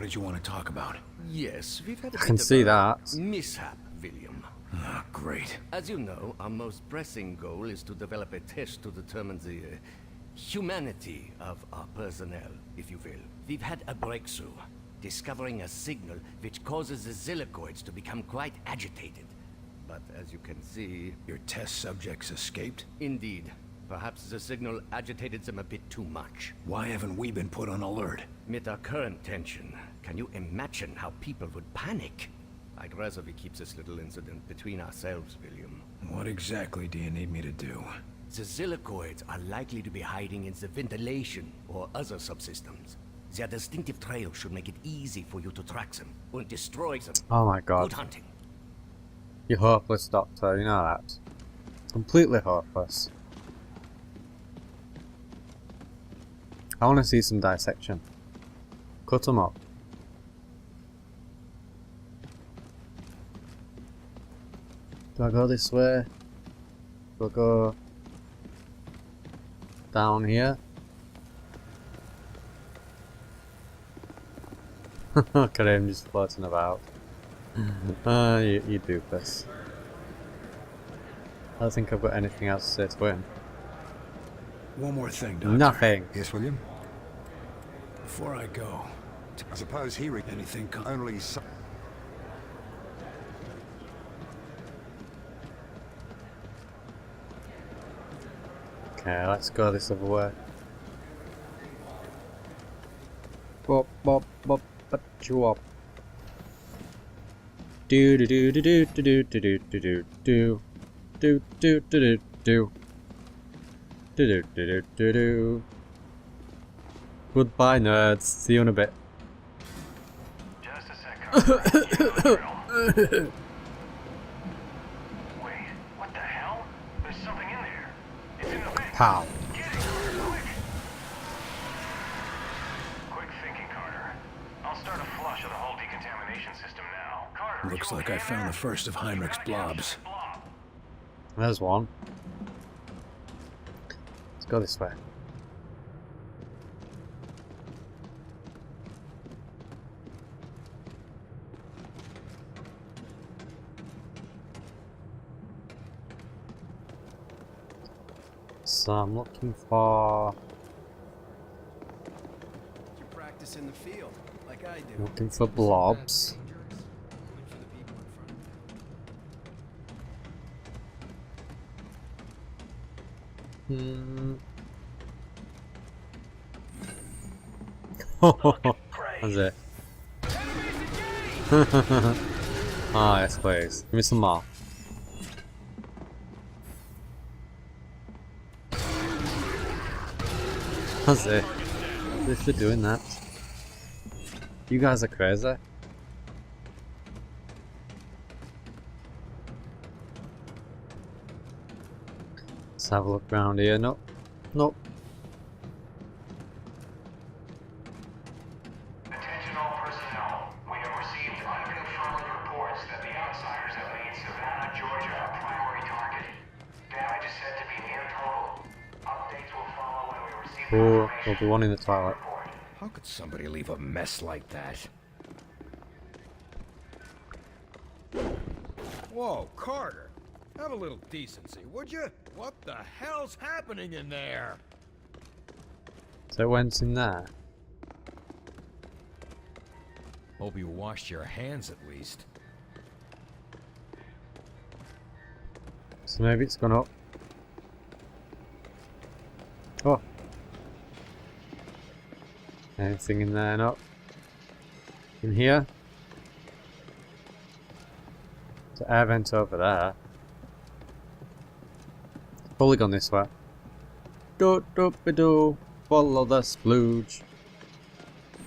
did you want to talk about? Yes, we've had a I can bit of see a that. mishap, William. Ah, great. As you know, our most pressing goal is to develop a test to determine the humanity of our personnel, if you will. We've had a breakthrough, discovering a signal which causes the Zillicoids to become quite agitated. But as you can see... Your test subjects escaped? Indeed. Perhaps the signal agitated them a bit too much. Why haven't we been put on alert? With our current tension, can you imagine how people would panic? I'd rather we keep this little incident between ourselves, William. What exactly do you need me to do? The Zillicoids are likely to be hiding in the ventilation or other subsystems. Their distinctive trail should make it easy for you to track them and destroy them. Oh my god. Good hunting. You're hopeless, Doctor, you know that. Completely hopeless. I want to see some dissection. Cut them up. Do I go this way? Do I go down here? Look at him just floating about. You doofus. I don't think I've got anything else to say to him. One more thing, Doctor. Nothing. Yes, William? Before I go, I suppose he anything only so Okay, let's go this other way. Bop bop bop but you up. Do do do do do do do do do do do do do do do do do do do do. Goodbye, nerds. See you in a bit. Just a sec. Wait, what the hell? There's something in there. It's in the vent. Pow. Get it, quick! Quick thinking, Carter. I'll start a flush of the whole decontamination system now. Carter, looks you like okay I found there? the first of Heinrich's blobs. Blob. There's one. Let's go this way. So I'm looking for You practice in the field, like I do. looking for blobs. Only for the people in front. That's it. Ah, yes, please. Give me some more. That's it. If they're doing that. You guys are crazy. Let's have a look around here. Nope. Nope. Attention all personnel. We have received unconfirmed reports that the outsiders have made Savannah, Georgia a primary target. Damage is said to be near total. Updates will follow when we receive Oh, there'll be one in the toilet. report. How could somebody leave a mess like that? Whoa, Carter. Have a little decency, would you? What the hell's happening in there? So it went in there. Hope you washed your hands at least. So maybe it's gone up. Oh. Anything in there? No. In here? There's an air vent over there. Probably gone this way. Do do be do. Follow the splooge.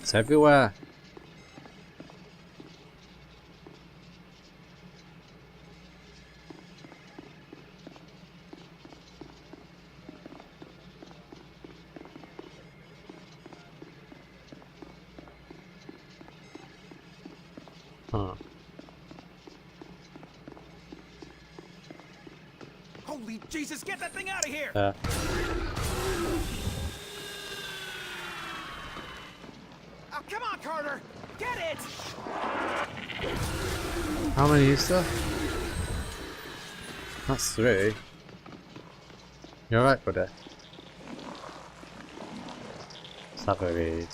It's everywhere. Huh. Holy Jesus, get that thing out of here! Oh, come on, Carter! Get it! How many is there? That's 3. You alright, buddy? Let's have a read.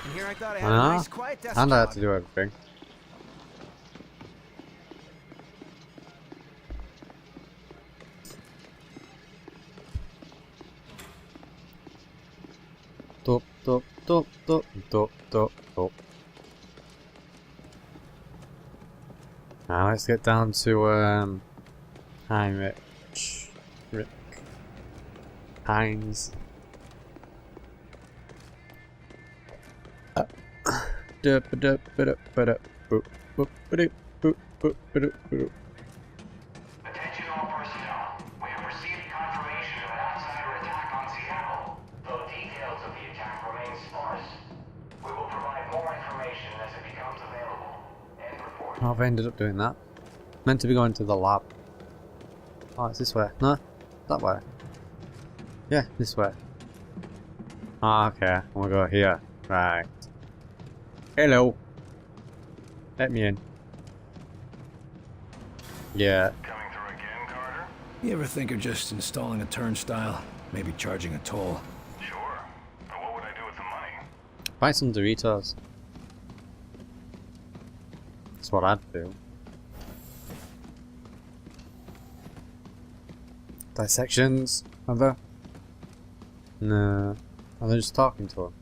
And here I thought I had a nice quiet desk And I had job. to do everything. Top, top, top, top, top, top, top. Now let's get down to Heinrich, Rick, Heinz. Attention all personnel. We have received confirmation of an outsider attack on Seattle. Though details of the attack remain sparse, we will provide more information as it becomes available. End report. Oh, I've ended up doing that. Meant to be going to the lab. Oh, it's this way. No, that way. Yeah, this way. Ah, okay. I'm gonna go here. Right. Hello. Let me in. Yeah. Coming through again, Carter? You ever think of just installing a turnstile? Maybe charging a toll? Sure. But what would I do with the money? Buy some Doritos. That's what I'd do. Dissections? Are there? No. Are they just talking to him?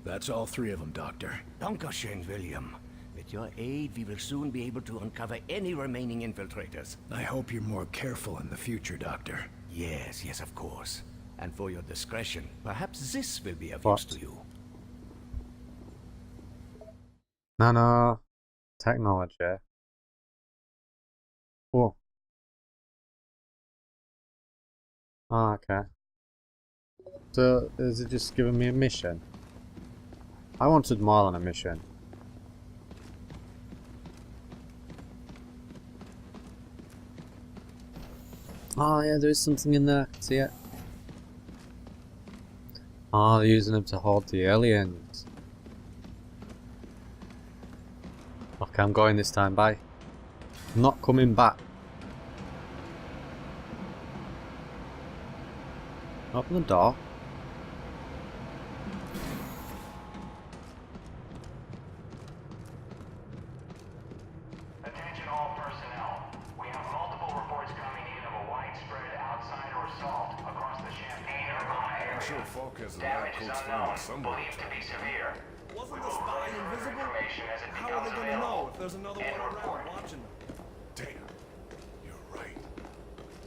That's all 3 of them, Doctor. Dankeschön, William. With your aid, we will soon be able to uncover any remaining infiltrators. I hope you're more careful in the future, Doctor. Yes, yes, of course. And for your discretion, perhaps this will be of What? use to you. Nano technology. Oh. Ah, okay. So, is it just giving me a mission? I wanted more than a mission. Oh yeah, there is something in there. I can see it. Oh, they're using them to hold the aliens. Okay, I'm going this time. Bye. I'm not coming back. Open the door. Attention all personnel. We have multiple reports coming in of a widespread outsider assault across the Champaign-Urbana area. I'm sure Faulke has a lab Damage is coat's unknown, found somewhere. believed to be severe. Wasn't We the will spy provide further invisible? information as it How are they becomes gonna available. know if there's another End one report. around watching them? Damn. You're right.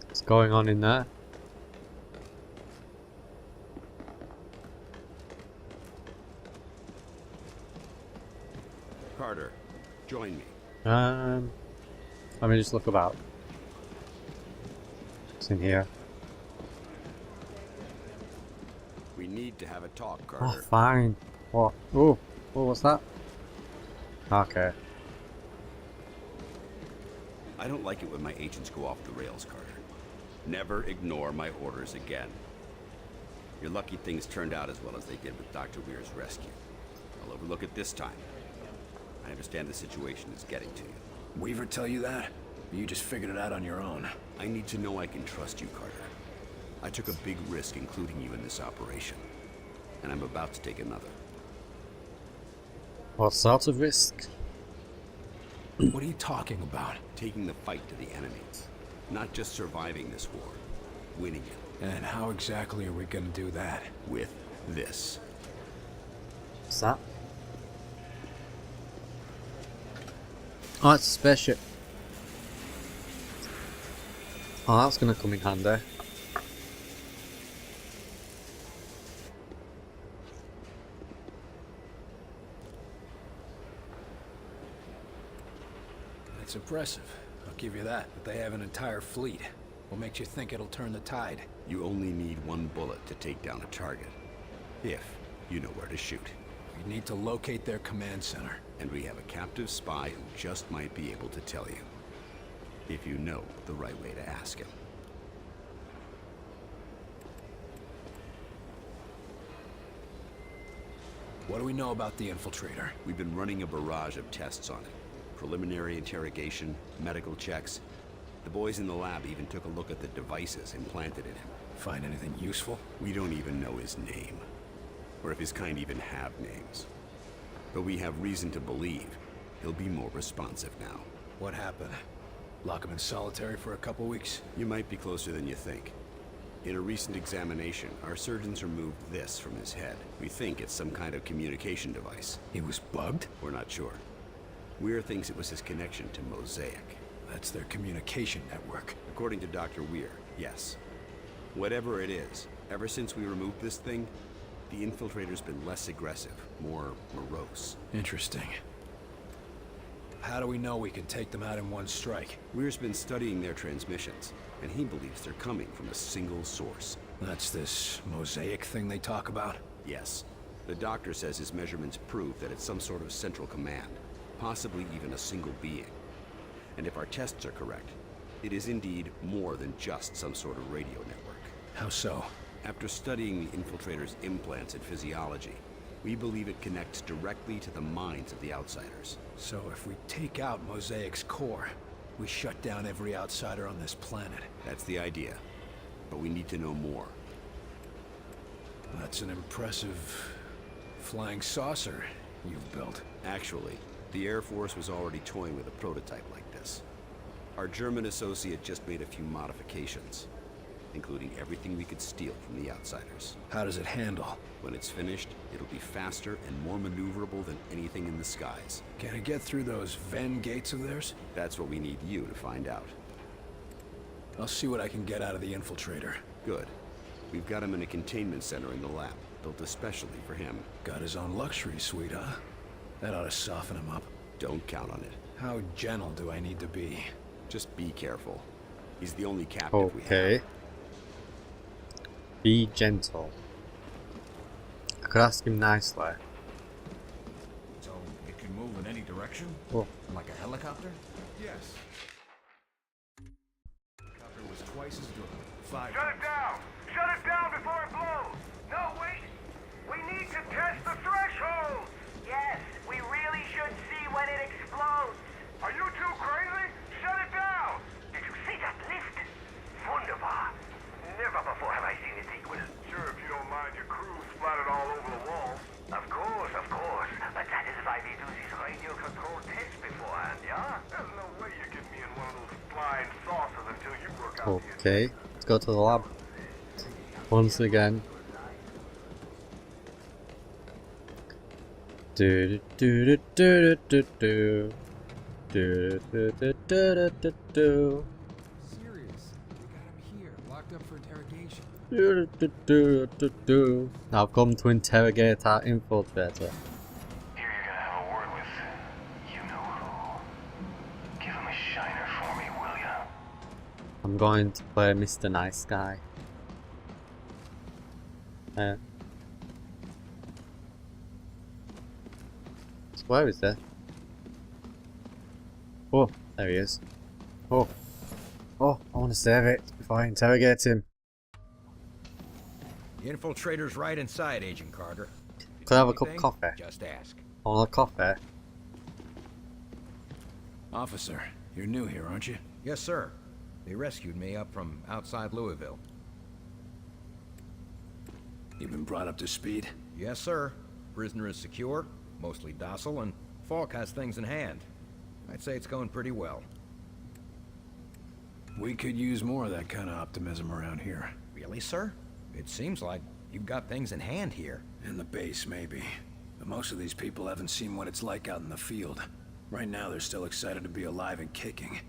What's going on in there? Carter, join me. Let me just look about. What's in here? We need to have a talk, Oh, Carter. fine. What? Oh, what's that? Okay. I don't like it when my agents go off the rails, Carter. Never ignore my orders again. You're lucky things turned out as well as they did with Dr. Weir's rescue. I'll overlook it this time. I understand the situation is getting to you. Weaver tell you that? Or you just figured it out on your own? I need to know I can trust you, Carter. I took a big risk including you in this operation, and I'm about to take another. What sort of risk? What are you talking about? Taking the fight to the enemy. Not just surviving this war, winning it And how exactly are we gonna do that? with this. What's that? Oh, it's a spaceship. Oh, that's gonna come in handy. That's impressive. I'll give you that. But they have an entire fleet. What makes you think it'll turn the tide? You only need one bullet to take down a target. If you know where to shoot. We need to locate their command center. And we have a captive spy who just might be able to tell you. If you know the right way to ask him. What do we know about the infiltrator? We've been running a barrage of tests on it. Preliminary interrogation, medical checks. The boys in the lab even took a look at the devices implanted in him. Find anything useful? We don't even know his name. Or if his kind even have names. But we have reason to believe he'll be more responsive now. What happened? Lock him in solitary for a couple weeks? You might be closer than you think. In a recent examination, our surgeons removed this from his head. We think it's some kind of communication device. He was bugged? We're not sure. Weir thinks it was his connection to Mosaic. That's their communication network. According to Dr. Weir, yes. Whatever it is, ever since we removed this thing, the infiltrator's been less aggressive, more morose. Interesting. How do we know we can take them out in one strike? Weir's been studying their transmissions, and he believes they're coming from a single source. That's this mosaic thing they talk about? Yes. The doctor says his measurements prove that it's some sort of central command, possibly even a single being. And if our tests are correct, it is indeed more than just some sort of radio network. How so? After studying the infiltrator's implants and physiology, we believe it connects directly to the minds of the outsiders. So if we take out Mosaic's core, we shut down every outsider on this planet. That's the idea. But we need to know more. That's an impressive flying saucer you've built. Actually, the Air Force was already toying with a prototype like this. Our German associate just made a few modifications, including everything we could steal from the outsiders. How does it handle? When it's finished, it'll be faster and more maneuverable than anything in the skies. Can it get through those Venn gates of theirs? That's what we need you to find out. I'll see what I can get out of the infiltrator. Good. We've got him in a containment center in the lab, built especially for him. Got his own luxury suite, huh? That ought to soften him up. Don't count on it. How gentle do I need to be? Just be careful. He's the only captive we have. Okay. Be gentle. I could ask him nicely. So it can move in any direction? Oh. Like a helicopter? Yes. Helicopter was twice as good. 5 Shut it down! Shut it down before it blows! No, wait! We need to test the threshold! Yes, we really should see when it explodes! Are you too crazy? Shut it down! Did you see that lift? Wunderbar! Never before have I seen it equal. Sure, if you don't mind your crew splattered all over the walls. Of course, but that is why we do these radio-controlled tests beforehand, yeah? There's no way you get me in one of those flying saucers until you work out the Okay, let's go to the lab. Once again. Do do do do do do do do do do do. Serious. We got him here, locked up for interrogation. Do do do do do. I've come to interrogate our infiltrator. Here you're gonna have a word with you-know-who. Give him a shiner for me, will ya? I'm going to play Mr. Nice Guy. So where is he? Oh, there he is. Oh, I want to save it before I interrogate him. The infiltrator's right inside, Agent Carter. Could I have a cup of Anything? coffee? Just ask. I want a coffee. Officer, you're new here, aren't you? Yes, sir. They rescued me up from outside Louisville. You've been brought up to speed? Yes, sir. Prisoner is secure, mostly docile, and Faulke has things in hand. I'd say it's going pretty well. We could use more of that kind of optimism around here. Really, sir? It seems like you've got things in hand here. In the base, maybe. But most of these people haven't seen what it's like out in the field. Right now, they're still excited to be alive and kicking.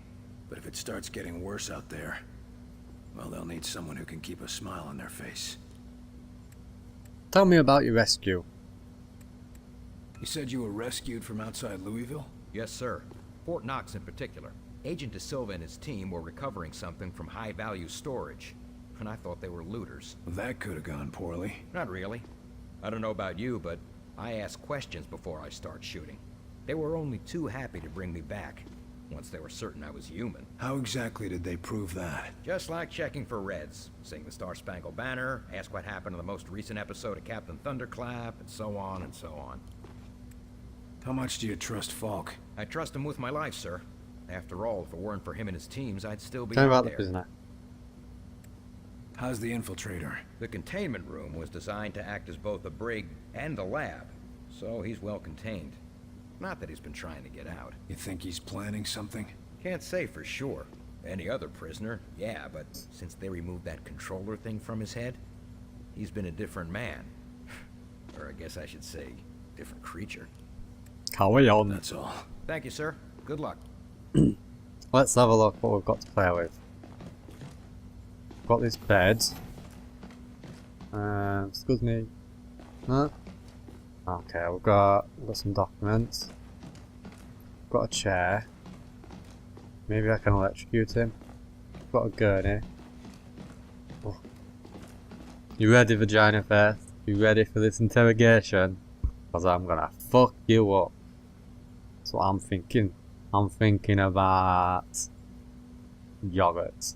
But if it starts getting worse out there, well, they'll need someone who can keep a smile on their face. Tell me about your rescue. You said you were rescued from outside Louisville? Yes, sir. Fort Knox in particular. Agent De Silva and his team were recovering something from high-value storage. And I thought they were looters. That could have gone poorly. Not really. I don't know about you, but I ask questions before I start shooting. They were only too happy to bring me back, once they were certain I was human. How exactly did they prove that? Just like checking for Reds. Sing the Star-Spangled Banner, ask what happened in the most recent episode of Captain Thunderclap, and so on and so on. How much do you trust Faulke? I trust him with my life, sir. After all, if it weren't for him and his teams, I'd still be Tell me out about the there. prisoner. How's the infiltrator? The containment room was designed to act as both a brig and a lab, so he's well contained. Not that he's been trying to get out. You think he's planning something? Can't say for sure. Any other prisoner, yeah, but since they removed that controller thing from his head, he's been a different man. Or I guess I should say, different creature. Carry on. That's all. Thank you, sir. Good luck. Let's have a look what we've got to play with. We've got this bed. Excuse me. Huh? Okay, we've got some documents. We've got a chair. Maybe I can electrocute him. We've got a gurney. Oh. You ready, vagina face? You ready for this interrogation? Because I'm gonna fuck you up. That's what I'm thinking. I'm thinking about yogurt.